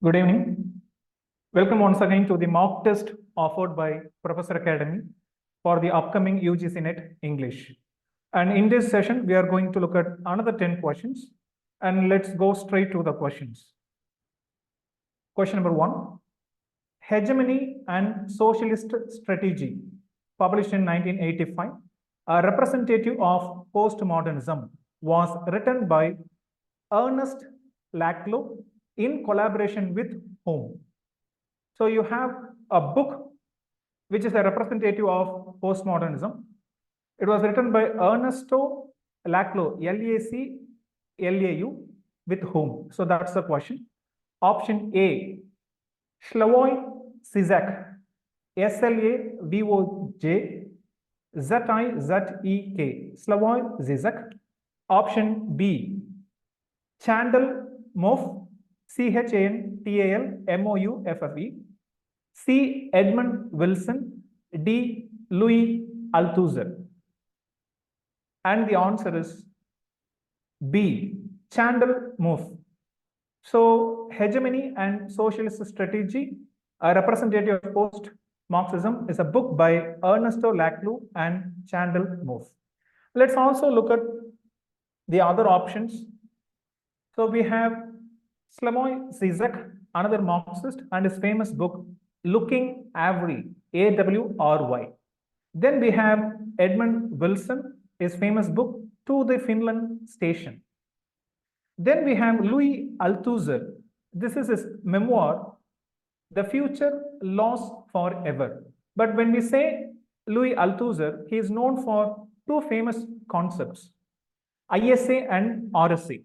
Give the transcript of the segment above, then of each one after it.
Good evening. Welcome once again to the mock test offered by Professor Academy for the upcoming UGC NET English. And in this session, we are going to look at another 10 questions. And let's go straight to the questions. Question number 1. Hegemony and Socialist Strategy, published in 1985, a representative of postmodernism, was written by Ernest Laclau in collaboration with whom? So you have a book which is a representative of postmodernism. It was written by Ernesto Laclau, L-A-C-L-A-U, with whom? So that's the question. Option A, Slavoj Zizek, S-L-A-V-O-J, Z-I-Z-E-K, Slavoj Zizek. Option B, Chandal Mouffe, C-H-A-N-T-A-L-M-O-U-F-F-E, C. Edmund Wilson, D. Louis Althusser. And the answer is B, Chandal Mouffe. So, Hegemony and Socialist Strategy, a representative of post-Marxism, is a book by Ernesto Laclau and Chandal Mouffe. Let's also look at the other options. So, we have Slavoj Zizek, another Marxist, and his famous book, Looking Avery, A-W-R-Y. Then we have Edmund Wilson, his famous book, To the Finland Station. Then we have Louis Althusser. This is his memoir, The Future Lost Forever. But when we say Louis Althusser, he is known for two famous concepts, ISA and RSA.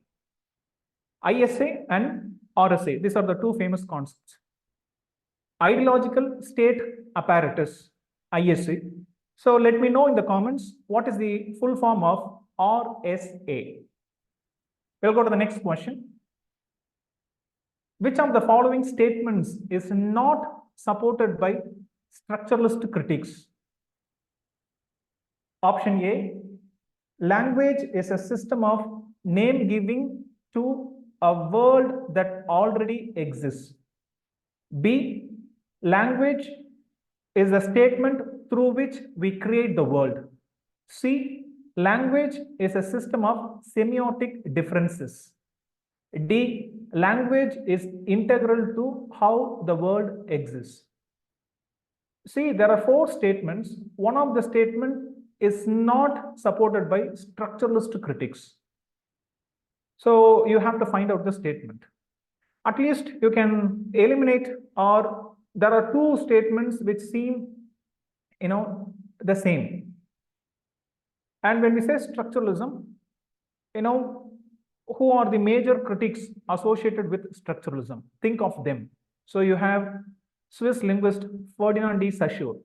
ISA and RSA, these are the two famous concepts. Ideological state apparatus, ISA. So let me know in the comments what is the full form of RSA. We'll go to the next question. Which of the following statements is not supported by structuralist critics? Option A, language is a system of name giving to a world that already exists. B, language is a statement through which we create the world. C, language is a system of semiotic differences. D, language is integral to how the world exists. See, there are four statements. One of the statements is not supported by structuralist critics. So you have to find out the statement. At least you can eliminate, or there are two statements which seem, the same. And when we say structuralism, who are the major critics associated with structuralism? Think of them. So you have Swiss linguist Ferdinand de Saussure.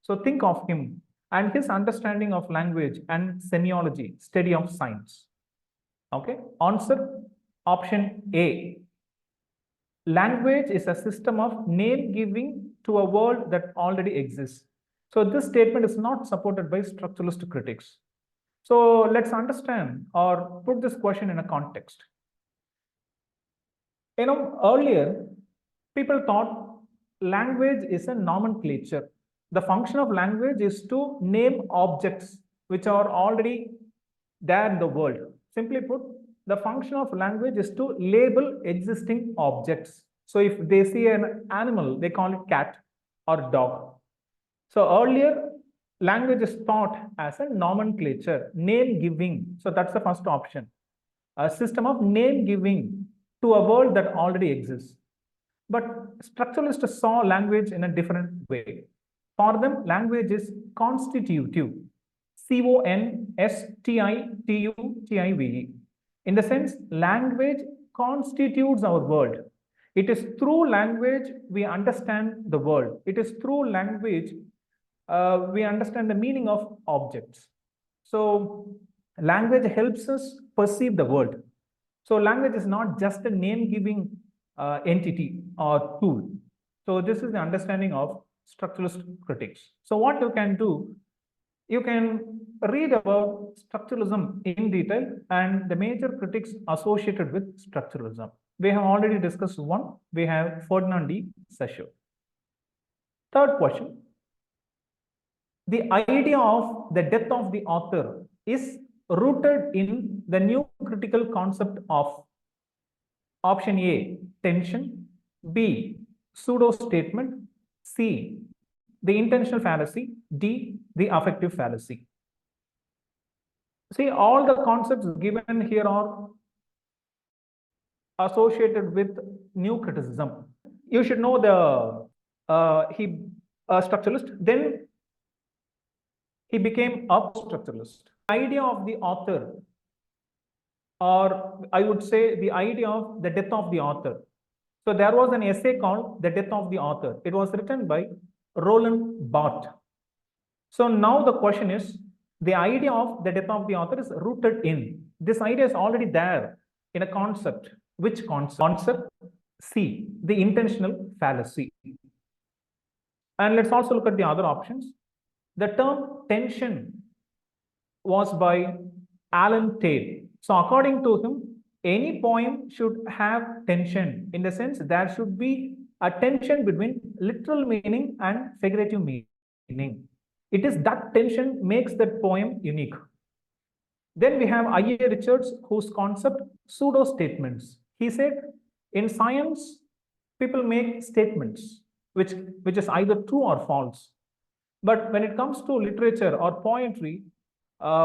So think of him and his understanding of language and semiology, study of science. Okay, answer option A. Language is a system of name giving to a world that already exists. So this statement is not supported by structuralist critics. So let's understand or put this question in a context. Earlier, people thought language is a nomenclature. The function of language is to name objects which are already there in the world. Simply put, the function of language is to label existing objects. So if they see an animal, they call it cat or dog. So earlier, language is thought as a nomenclature, name giving. So that's the first option. A system of name giving to a world that already exists. But structuralists saw language in a different way. For them, language is constitutive. C-O-N-S-T-I-T-U-T-I-V-E. In the sense, language constitutes our world. It is through language we understand the world. It is through language we understand the meaning of objects. So language helps us perceive the world. So language is not just a name-giving entity or tool. So this is the understanding of structuralist critics. So what you can do, you can read about structuralism in detail and the major critics associated with structuralism. We have already discussed one. We have Ferdinand de Saussure. Third question. The idea of the death of the author is rooted in the new critical concept of option A, tension, B, pseudo statement, C, the intentional fallacy, D, the affective fallacy. See, all the concepts given here are associated with new criticism. You should know the structuralist. Then he became a structuralist. The idea of the author, or I would say the idea of the death of the author. So there was an essay called The Death of the Author. It was written by Roland Barthes. So now the question is, the idea of the death of the author is rooted in. This idea is already there in a concept. Which concept? Concept C, the intentional fallacy. And let's also look at the other options. The term tension was by Alan Tate. So according to him, any poem should have tension, in the sense there should be a tension between literal meaning and figurative meaning. It is that tension makes that poem unique. Then we have I.A. Richards, whose concept pseudo statements. He said, in science, people make statements which is either true or false. But when it comes to literature or poetry,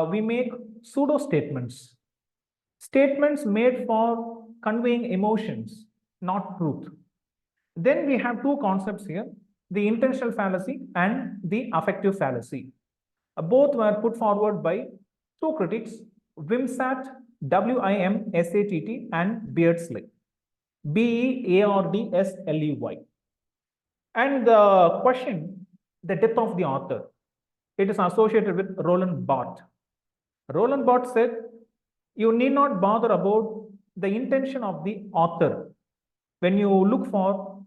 we make pseudo statements. Statements made for conveying emotions, not truth. Then we have two concepts here, the intentional fallacy and the affective fallacy. Both were put forward by two critics, Wimsatt, W-I-M-S-A-T-T, and Beardsley, B-E-A-R-D-S-L-E-Y. And the question, the death of the author, it is associated with Roland Barthes. Roland Barthes said, you need not bother about the intention of the author when you look for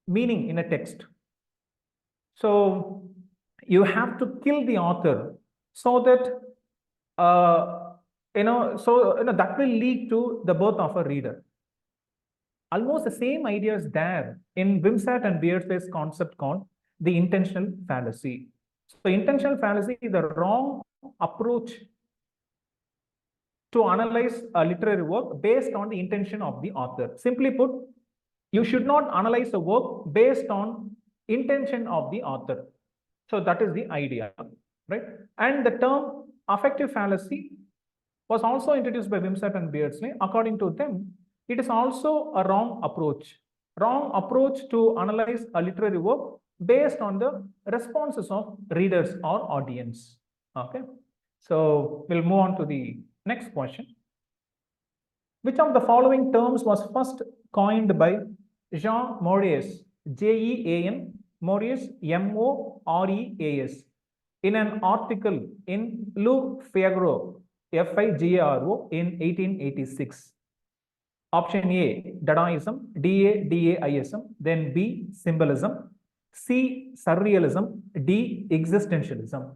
meaning in a text. So you have to kill the author so that that will lead to the birth of a reader. Almost the same idea is there in Wimsatt and Beardsley's concept called the intentional fallacy. So intentional fallacy is the wrong approach to analyze a literary work based on the intention of the author. Simply put, you should not analyze a work based on intention of the author. So that is the idea, right? And the term affective fallacy was also introduced by Wimsatt and Beardsley. According to them, it is also a wrong approach to analyze a literary work based on the responses of readers or audience. Okay, so we'll move on to the next question. Which of the following terms was first coined by Jean Moreas, Jean Moreas, Moreas, in an article in Le Figaro, Figaro, in 1886? Option A, Dadaism, Dadaism, then B, symbolism, C, surrealism, D, existentialism.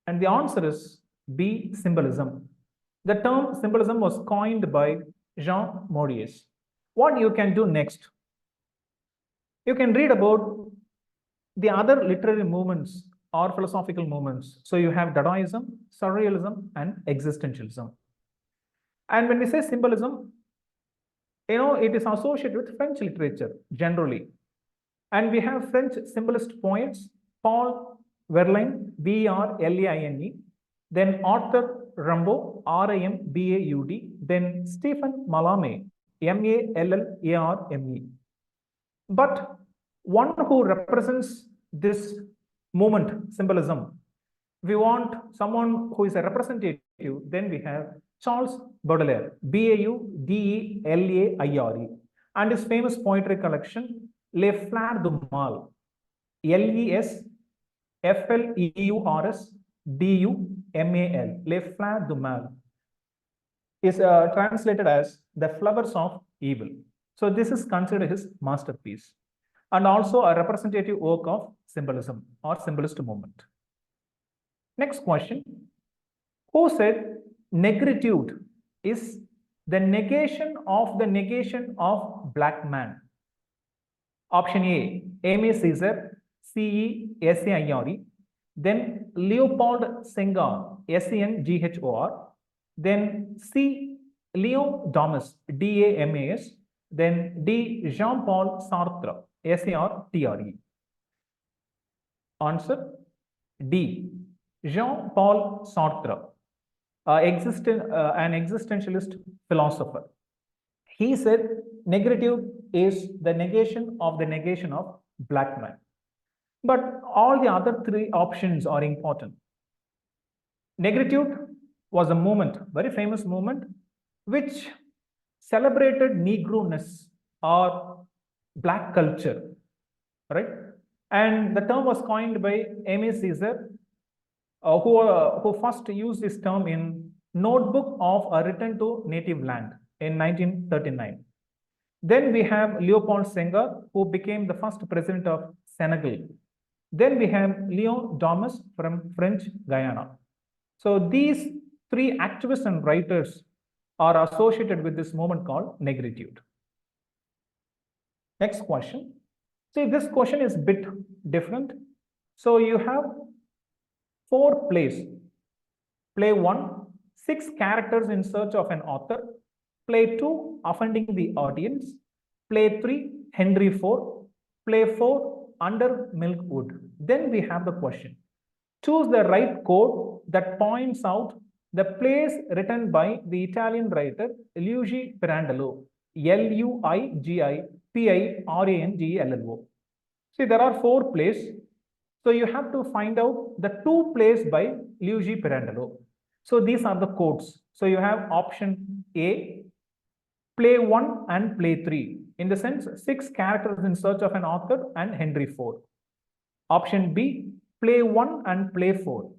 And the answer is B, symbolism. The term symbolism was coined by Jean Moreas. What you can do next? You can read about the other literary movements or philosophical movements. So you have Dadaism, surrealism, and existentialism. And when we say symbolism, it is associated with French literature generally. And we have French symbolist poets, Paul Verlaine, Verlaine, then Arthur Rimbaud, Rimbaud, then Stephen Mallarmé, Mallarme. But one who represents this movement, symbolism, we want someone who is a representative, then we have Charles Baudelaire, Baudelaire, and his famous poetry collection, Les Fleurs du Mal, Lesfleurus Mal, Les Fleurs du Mal, is translated as the flowers of evil. So this is considered his masterpiece, and also a representative work of symbolism or symbolist movement. Next question. Who said negritude is the negation of black man. Option A, Aimé Césaire, Cesaire. Then Leopold Senghor, Senghor. Then C, Leon Damas, Damas. Then D, Jean-Paul Sartre, Sartre. Answer D, Jean-Paul Sartre, an existentialist philosopher. He said negative is the negation of black man. But all the other three options are important. Negritude was a movement, very famous movement, which celebrated Negroness or black culture, right? And the term was coined by Aimé Césaire, who first used this term in Notebook of a Return to Native Land in 1939. Then we have Leopold Senghor, who became the first president of Senegal. Then we have Leon Damas from French Guyana. So these three activists and writers are associated with this movement called negritude. Next question. See, this question is a bit different. So you have 4 plays. Play 1, 6 characters in search of an author. Play 2, offending the audience. Play 3, Henry IV. Play 4, Under Milkwood. Then we have the question. Choose the right code that points out the plays written by the Italian writer Luigi Pirandello, Luigi Pirandello. See, there are 4 plays. So you have to find out the 2 plays by Luigi Pirandello. So these are the codes. So you have option A, play 1 and play 3. In the sense, 6 characters in search of an author and Henry IV. Option B, play 1 and play 4.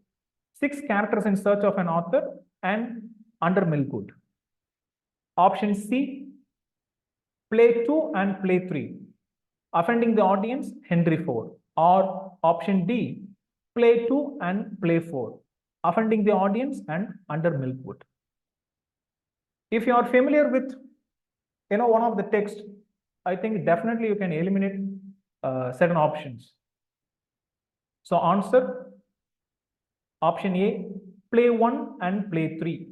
6 characters in search of an author and Under Milkwood. Option C, play 2 and play 3. Offending the audience, Henry IV. Or option D, play 2 and play 4. Offending the audience and Under Milkwood. If you are familiar with one of the text, I think definitely you can eliminate certain options. So answer option A, play 1 and play 3.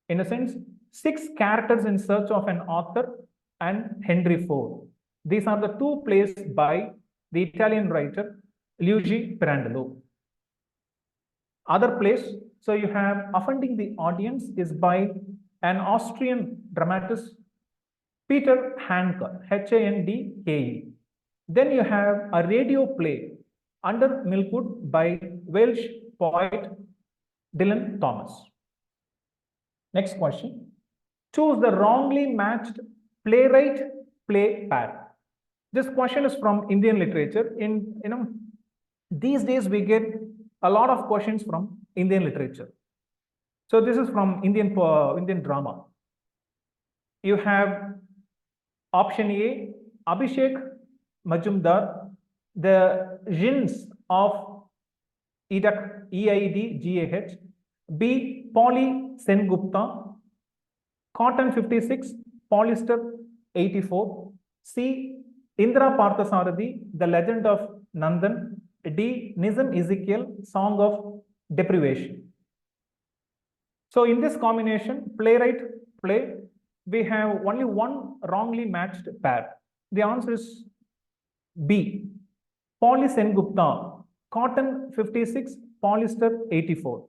In a sense, 6 characters in search of an author and Henry IV. These are the 2 plays by the Italian writer Luigi Pirandello. Other plays, so you have Offending the Audience is by an Austrian dramatist, Peter Handke, Handke. Then you have a radio play, Under Milkwood, by Welsh poet Dylan Thomas. Next question. Choose the wrongly matched playwright-play pair. This question is from Indian literature. These days we get a lot of questions from Indian literature. So this is from Indian drama. You have option A, Abhishek Majumdar, the Jinns of Eidgah. B, Polly Sengupta, Cotton 56, Polyester 84. C, Indra Parthasarathi, The Legend of Nandan. D, Nizam Ezekiel, Song of Deprivation. So in this combination, playwright-play, we have only one wrongly matched pair. The answer is B, Polly Sengupta, Cotton 56, Polyester 84.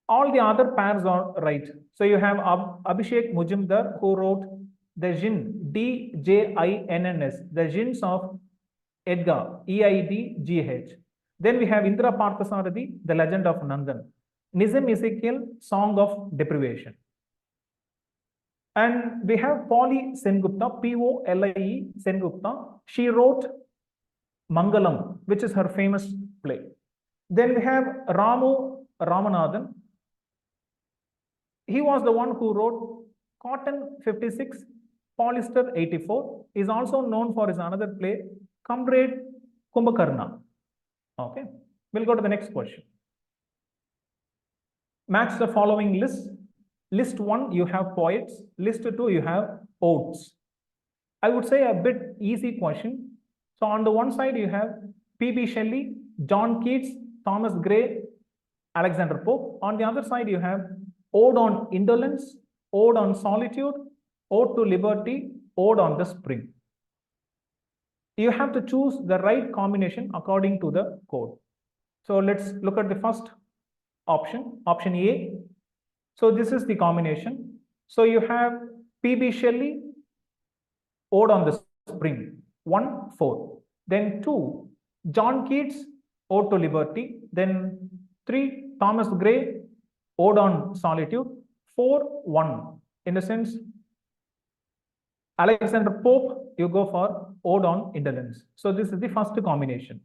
All the other pairs are right. So you have Abhishek Majumdar, who wrote the Jinn, D-J-I-N-N-S, the Jinns of Eidgah, E-I-D-G-H. Then we have Indra Parthasarathi, The Legend of Nandan. Nizam Ezekiel, Song of Deprivation. And we have Polly Sengupta, P-O-L-I-E Sengupta. She wrote Mangalam, which is her famous play. Then we have Ramu Ramanathan. He was the one who wrote Cotton 56, Polyester 84. He is also known for his another play, Comrade Kumbhakarna. Okay, we'll go to the next question. Match the following list. List 1, you have poets. List 2, you have odes. I would say a bit easy question. So on the one side, you have P.B. Shelley, John Keats, Thomas Gray, Alexander Pope. On the other side, you have Ode on Indolence, Ode on Solitude, Ode to Liberty, Ode on the Spring. You have to choose the right combination according to the code. So let's look at the first option, option A. So this is the combination. So you have P.B. Shelley, Ode on the Spring, 1, 4. Then 2, John Keats, Ode to Liberty. Then 3, Thomas Gray, Ode on Solitude. 4, 1. In the sense, Alexander Pope, you go for Ode on Indolence. So this is the first combination.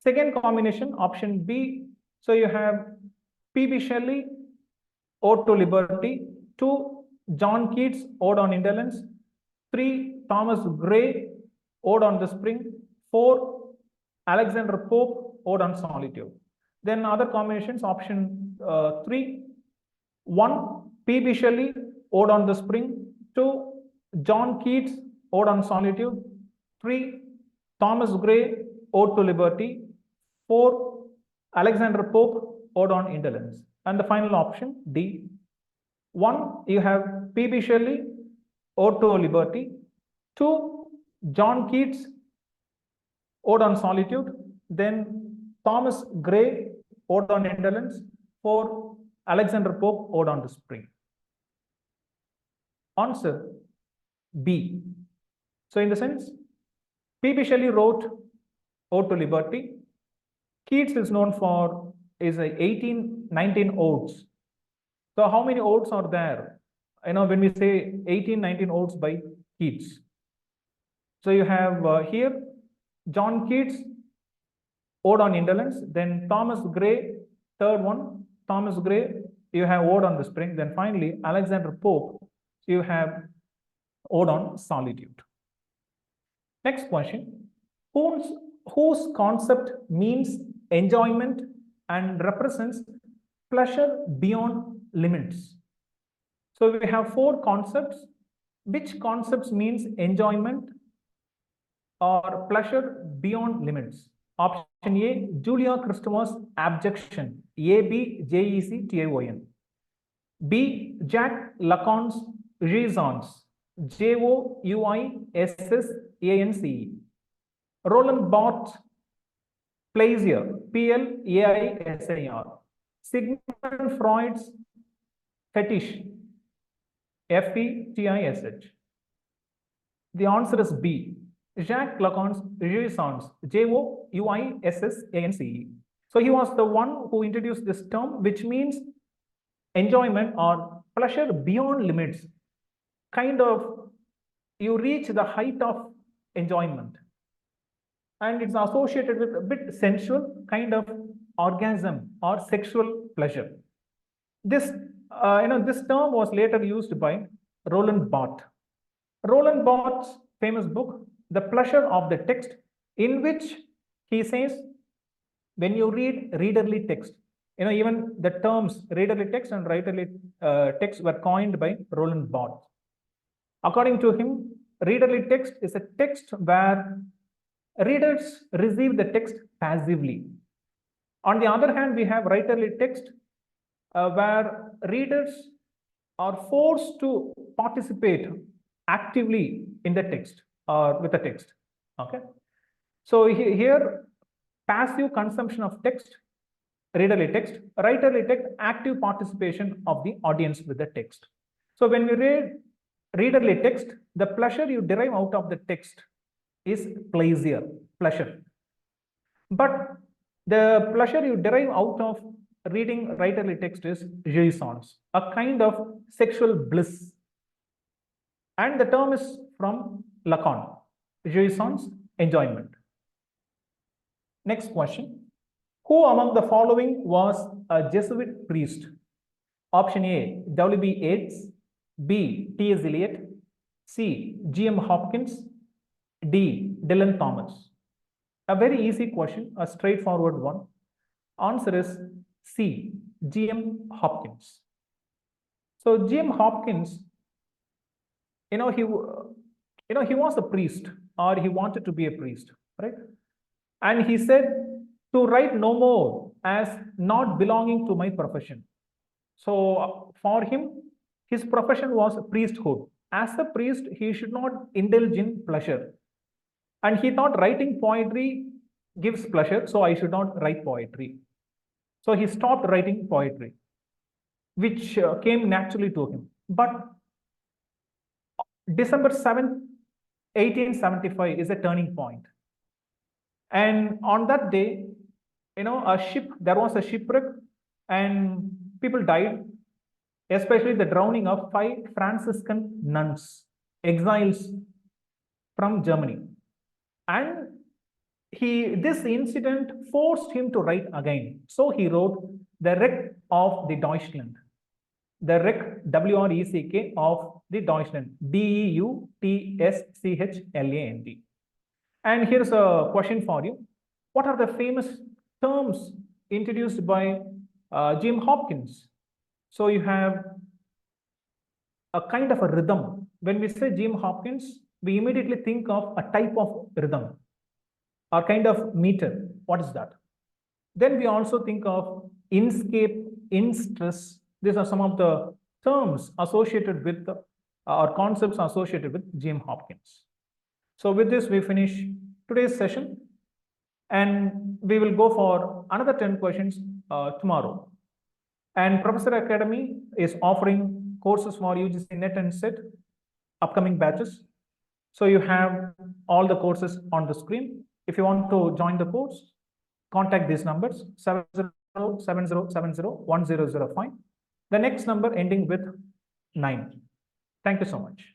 Second combination, option B. So you have P.B. Shelley, Ode to Liberty. 2, John Keats, Ode on Indolence. 3, Thomas Gray, Ode on the Spring. 4, Alexander Pope, Ode on Solitude. Then other combinations, option 3. 1, P.B. Shelley, Ode on the Spring. 2, John Keats, Ode on Solitude. 3, Thomas Gray, Ode to Liberty. 4, Alexander Pope, Ode on Indolence. And the final option, D. 1, you have P.B. Shelley, Ode to Liberty. 2, John Keats, Ode on Solitude. Then Thomas Gray, Ode on Indolence. 4, Alexander Pope, Ode on the Spring. Answer B. So in the sense, P.B. Shelley wrote Ode to Liberty. Keats is known for his 19 odes. So how many odes are there? When we say 19 odes by Keats. So you have here John Keats, Ode on Indolence. Then Thomas Gray, third one, Thomas Gray, you have Ode on the Spring. Then finally, Alexander Pope, you have Ode on Solitude. Next question. Whose concept means enjoyment and represents pleasure beyond limits? So we have 4 concepts. Which concepts means enjoyment or pleasure beyond limits? Option A, Julia Christopher's Abjection, Abjection. B, Jacques Lacan's Jouissance, Jouissance. Roland Barthes' Plaisir, Plaisir. Sigmund Freud's Fetish, Fetish. The answer is B, Jacques Lacan's Jouissance, Jouissance. So he was the one who introduced this term, which means enjoyment or pleasure beyond limits. Kind of, you reach the height of enjoyment. And it's associated with a bit sensual kind of orgasm or sexual pleasure. This, this term was later used by Roland Barthes. Roland Barthes' famous book, The Pleasure of the Text, in which he says, when you read readerly text, even the terms readerly text and writerly text were coined by Roland Barthes. According to him, readerly text is a text where readers receive the text passively. On the other hand, we have writerly text where readers are forced to participate actively in the text or with the text. Okay. So here, passive consumption of text, readerly text, writerly text, active participation of the audience with the text. So when we read readerly text, the pleasure you derive out of the text is pleasure. But the pleasure you derive out of reading writerly text is jouissance, a kind of sexual bliss. And the term is from Lacan, jouissance, enjoyment. Next question. Who among the following was a Jesuit priest? Option A, W.B. Yeats. B, T.S. Eliot. C, G.M. Hopkins. D, Dylan Thomas. A very easy question, a straightforward one. Answer is C, G.M. Hopkins. So Jim Hopkins, he was a priest, or he wanted to be a priest, right? And he said to write no more as not belonging to my profession. So for him, his profession was priesthood. As a priest, he should not indulge in pleasure. And he thought writing poetry gives pleasure, so I should not write poetry. So he stopped writing poetry, which came naturally to him. But December 7th, 1875 is a turning point. And on that day, there was a shipwreck and people died, especially the drowning of 5 Franciscan nuns, exiles from Germany. And this incident forced him to write again. So he wrote the Wreck of the Deutschland, the Wreck, W-R-E-C-K, of the Deutschland, D-E-U-T-S-C-H-L-A-N-D. And here's a question for you. What are the famous terms introduced by Jim Hopkins? So you have a kind of a rhythm. When we say Jim Hopkins, we immediately think of a type of rhythm or kind of meter. What is that? Then we also think of inscape, in-stress. These are some of the terms associated with or concepts associated with Jim Hopkins. So with this, we finish today's session, and we will go for another 10 questions tomorrow. And Professor Academy is offering courses for UGC NET and SET upcoming batches. So you have all the courses on the screen. If you want to join the course, contact these numbers: 7070701005. The next number ending with 9. Thank you so much.